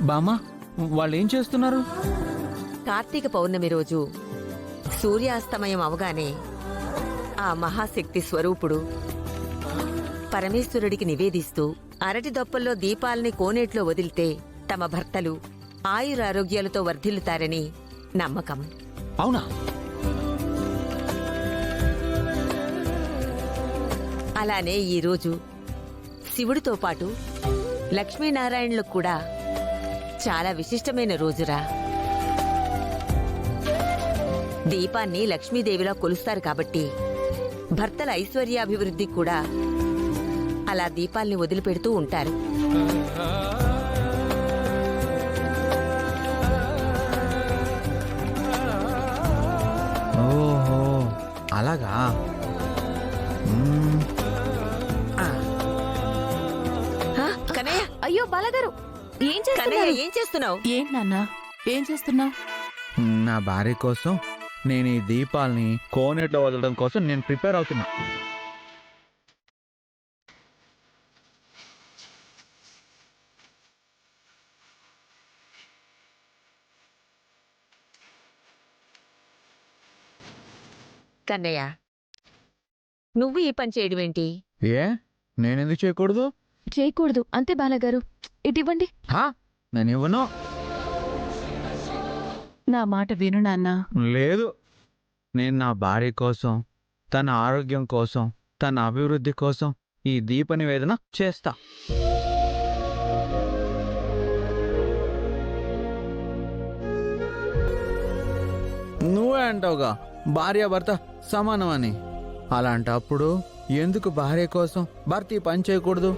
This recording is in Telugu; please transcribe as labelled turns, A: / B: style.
A: బామ్మ, వాళ్ళు ఏం చేస్తున్నారు?
B: కార్తీక పౌర్ణమి రోజు సూర్యాస్తమయం అవగానే ఆ మహాశక్తి స్వరూపుడు పరమేశ్వరుడికి నివేదిస్తూ అరటి దొప్పల్లో దీపాల్ని కోనేట్లో వదిలితే తమ భర్తలు ఆయురారోగ్యాలతో వర్ధిల్లుతారని నమ్మకం.
A: అవునా?
B: అలానే ఈరోజు శివుడితో పాటు లక్ష్మీనారాయణులకు కూడా చాలా విశిష్టమైన రోజురా. దీపాన్ని లక్ష్మీదేవిలా కొలుస్తారు కాబట్టి భర్తల ఐశ్వర్యాభివృద్ధి కూడా అలా దీపాల్ని వదిలిపెడుతూ ఉంటారు.
A: ఓహో, అలాగా.
B: కనయ్య,
C: అయ్యో బాలగారు, ఏం
B: కనయ్య,
C: చేస్తున్నారు?
B: ఏం చేస్తున్నావు?
C: ఏం నాన్నా, ఏం చేస్తున్నావు?
A: నా భార్య కోసం నేను ఈ దీపాల్ని కోనేట్లో వదలడం కోసం నేను ప్రిపేర్ అవుతున్నా.
B: కన్నయ్య, నువ్వు ఈ పని చేయడం ఏంటి?
A: ఏ, నేనెందుకు చేయకూడదు?
C: చేయకూడదు అంతే బాలగారు. ఇటివ్వండి.
A: నేను ఇవ్వను.
C: నా మాట విను నాన్నా.
A: లేదు, నేను నా భార్య కోసం, తన ఆరోగ్యం కోసం, తన అభివృద్ధి కోసం ఈ దీప నివేదన చేస్తా. నువ్వే అంటావుగా భార్యాభర్త సమానం అని. అలాంటప్పుడు ఎందుకు భార్య కోసం భర్త ఈ పని చేయకూడదు?